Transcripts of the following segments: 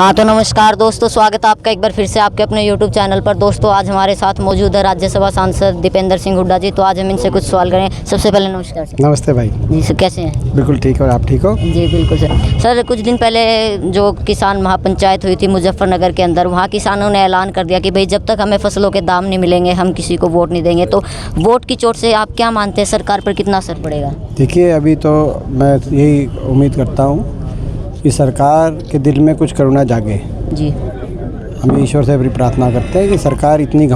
हाँ तो नमस्कार दोस्तों, स्वागत है आपका एक बार फिर से आपके अपने YouTube चैनल पर। दोस्तों आज हमारे साथ मौजूद है राज्यसभा सांसद दीपेंद्र सिंह हुड्डा जी। तो आज हम इनसे कुछ सवाल करें। सबसे पहले नमस्कार सर। नमस्ते भाई जी सर, कैसे हैं? बिल्कुल ठीक। और आप ठीक हो? जी बिल्कुल सर। सर कुछ दिन पहले जो किसान महापंचायत हुई थी मुजफ्फरनगर के अंदर, वहाँ किसानों ने ऐलान कर दिया कि भाई जब तक हमें फसलों के दाम नहीं मिलेंगे हम किसी को वोट नहीं देंगे। तो वोट की चोट से आप क्या मानते हैं, सरकार पर कितना असर पड़ेगा? देखिए, अभी तो मैं यही उम्मीद करता हूँ कि सरकार के दिल में कुछ करुणा जागे। जी, हम ईश्वर से बड़ी प्रार्थना करते हैं कि सरकार इतनी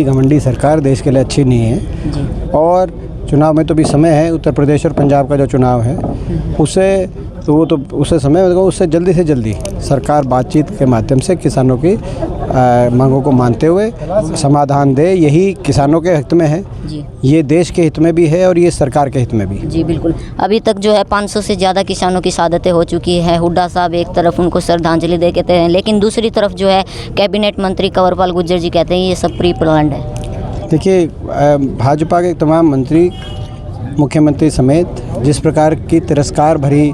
घमंडी सरकार देश के लिए अच्छी नहीं है जी। और चुनाव में तो भी समय है। उत्तर प्रदेश और पंजाब का जो चुनाव है उससे समय उससे जल्दी से जल्दी सरकार बातचीत के माध्यम से किसानों की मांगों को मानते हुए समाधान दे। यही किसानों के हित में है जी, ये देश के हित में भी है और ये सरकार के हित में भी। जी बिल्कुल। अभी तक जो है 500 से ज़्यादा किसानों की शहादतें हो चुकी हैं। हुड्डा साहब एक तरफ उनको श्रद्धांजलि दे कहते हैं, लेकिन दूसरी तरफ जो है कैबिनेट मंत्री कंवरपाल गुर्जर जी कहते हैं ये सब प्री प्लान्ड है। देखिए, भाजपा के तमाम मंत्री, मुख्यमंत्री समेत जिस प्रकार की तिरस्कार भरी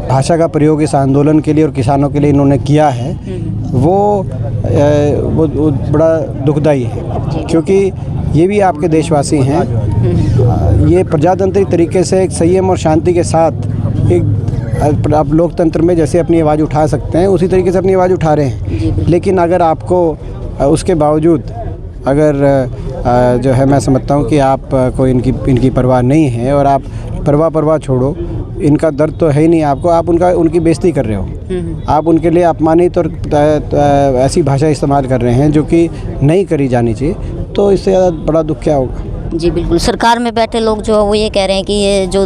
भाषा का प्रयोग इस आंदोलन के लिए और किसानों के लिए इन्होंने किया है वो बड़ा दुखदाई है, क्योंकि ये भी आपके देशवासी हैं। ये प्रजातांत्रिक तरीके से एक संयम और शांति के साथ एक आप लोकतंत्र में जैसे अपनी आवाज़ उठा सकते हैं उसी तरीके से अपनी आवाज़ उठा रहे हैं। लेकिन अगर आपको उसके बावजूद अगर जो है, मैं समझता हूँ कि आप को इनकी परवाह नहीं है और आप परवाह छोड़ो, इनका दर्द तो है ही नहीं आपको, आप उनकी बेइज्जती कर रहे हो। आप उनके लिए अपमानित और ऐसी भाषा इस्तेमाल कर रहे हैं जो कि नहीं करी जानी चाहिए। तो इससे ज़्यादा बड़ा दुख क्या होगा? जी बिल्कुल। सरकार में बैठे लोग जो है वो ये कह रहे हैं कि ये जो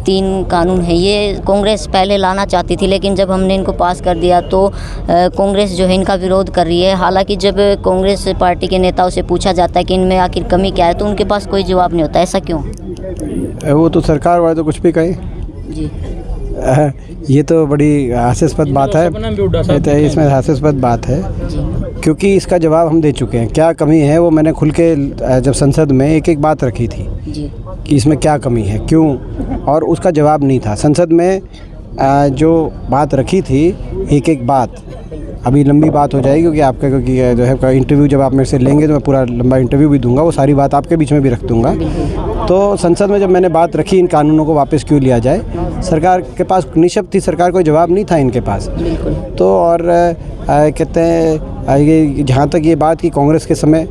3 कानून है ये कांग्रेस पहले लाना चाहती थी, लेकिन जब हमने इनको पास कर दिया तो कांग्रेस जो है इनका विरोध कर रही है। हालांकि जब कांग्रेस पार्टी के नेताओं से पूछा जाता है कि इनमें आखिर कमी क्या है तो उनके पास कोई जवाब नहीं होता। ऐसा क्यों? वो तो सरकार वाले तो कुछ भी कहें जी। ये तो बड़ी हास्यास्पद बात है। इसमें हास्यास्पद बात है क्योंकि इसका जवाब हम दे चुके हैं। क्या कमी है वो मैंने खुल के जब संसद में एक बात रखी थी जी, कि इसमें क्या कमी है, क्यों, और उसका जवाब नहीं था। संसद में जो बात रखी थी एक बात, अभी लंबी बात हो जाएगी क्योंकि आपका जो है इंटरव्यू जब आप मेरे से लेंगे तो मैं पूरा लंबा इंटरव्यू भी दूंगा, वो सारी बात आपके बीच में भी रख दूंगा। तो संसद में जब मैंने बात रखी इन कानूनों को वापस क्यों लिया जाए, सरकार के पास निशब्द थी, सरकार कोई जवाब नहीं था इनके पास। तो और कहते हैं ये जहाँ तक ये बात की कांग्रेस में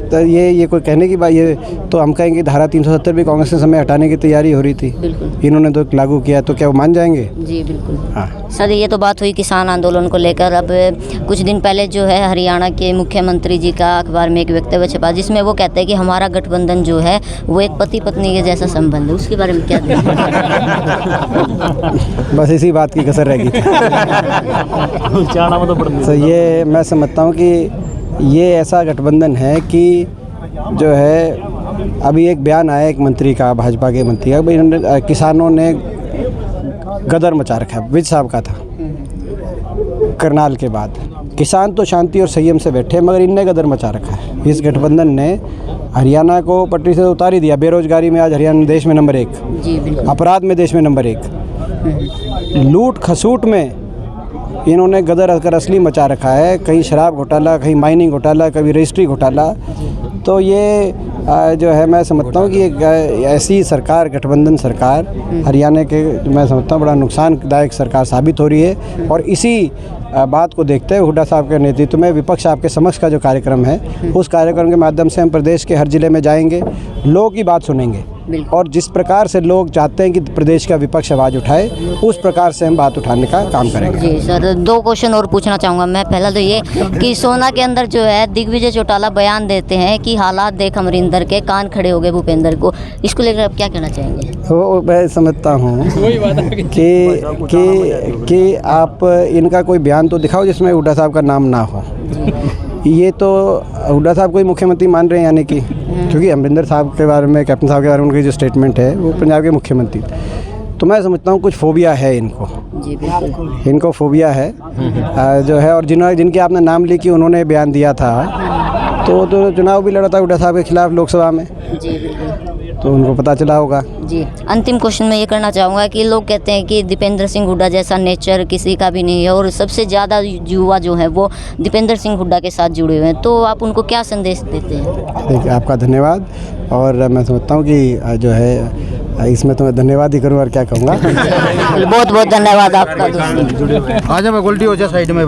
तो ये कोई कहने की बात, ये तो हम कहेंगे धारा 370 भी कांग्रेस के समय हटाने की तैयारी हो रही थी, इन्होंने तो लागू किया, तो क्या वो मान जाएंगे? जी बिल्कुल। हाँ सर, ये तो बात हुई किसान आंदोलन को लेकर। अब कुछ दिन पहले जो है हरियाणा के मुख्यमंत्री जी का अखबार में एक वक्तव्य छपा जिसमें वो कहते हैं कि हमारा गठबंधन जो है वो एक पति पत्नी के जैसा संबंध है। उसके बारे में क्या बस इसी बात की कसर रहेगी। तो ये मैं समझता हूँ कि ये ऐसा गठबंधन है कि जो है, अभी एक बयान आया एक मंत्री का, भाजपा के मंत्री का, इन्होंने किसानों ने गदर मचा रखा है। विज साहब का था करनाल के बाद। किसान तो शांति और संयम से बैठे मगर इनने गदर मचा रखा है। इस गठबंधन ने हरियाणा को पटरी से उतार ही दिया। बेरोजगारी में आज हरियाणा देश में नंबर 1, अपराध में देश में नंबर 1, लूट खसूट में इन्होंने गदर कर असली मचा रखा है। कहीं शराब घोटाला, कहीं माइनिंग घोटाला, कभी रजिस्ट्री घोटाला। तो ये जो है, मैं समझता हूँ कि एक ऐसी सरकार, गठबंधन सरकार हरियाणा के, मैं समझता हूँ बड़ा नुकसानदायक सरकार साबित हो रही है। और इसी बात को देखते हुए हुड्डा साहब के नेतृत्व में विपक्ष आपके समक्ष का जो कार्यक्रम है, उस कार्यक्रम के माध्यम से हम प्रदेश के हर जिले में जाएंगे, लोगों की बात सुनेंगे और जिस प्रकार से लोग चाहते हैं कि प्रदेश का विपक्ष आवाज़ उठाए, उस प्रकार से हम बात उठाने का काम करेंगे। जी सर, 2 क्वेश्चन और पूछना चाहूँगा मैं। पहला तो ये कि सोना के अंदर जो है दिग्विजय चौटाला बयान देते हैं कि हालात देख अमरिंदर के कान खड़े हो गए भूपेंद्र को, इसको लेकर आप क्या कहना चाहेंगे? तो मैं समझता हूँ कि आप इनका कोई बयान तो दिखाओ जिसमें हुड्डा साहब का नाम ना हो। ये तो हुड्डा साहब को ही मुख्यमंत्री मान रहे हैं, यानी कि क्योंकि अमरिंदर साहब के बारे में, कैप्टन साहब के बारे में उनकी जो स्टेटमेंट है वो पंजाब के मुख्यमंत्री। तो मैं समझता हूँ कुछ फोबिया है इनको। जी बिल्कुल, इनको फोबिया है जो है। और जिनके आपने नाम ली कि उन्होंने बयान दिया था तो चुनाव भी लड़ा था हुड्डा साहब के खिलाफ लोकसभा में। जी बिल्कुल। तो उनको पता चला होगा। जी, अंतिम क्वेश्चन मैं ये करना चाहूँगा कि लोग कहते हैं कि दीपेंद्र सिंह हुड्डा जैसा नेचर किसी का भी नहीं है और सबसे ज़्यादा युवा जो है वो दीपेंद्र सिंह हुड्डा के साथ जुड़े हुए हैं, तो आप उनको क्या संदेश देते हैं? देखिए, आपका धन्यवाद। और मैं समझता हूँ कि जो है इसमें तो मैं धन्यवाद ही करूँ और क्या कहूँगा। बहुत बहुत धन्यवाद आपका दोस्तों। आज मैं गोल्टी हो जाए साइड में।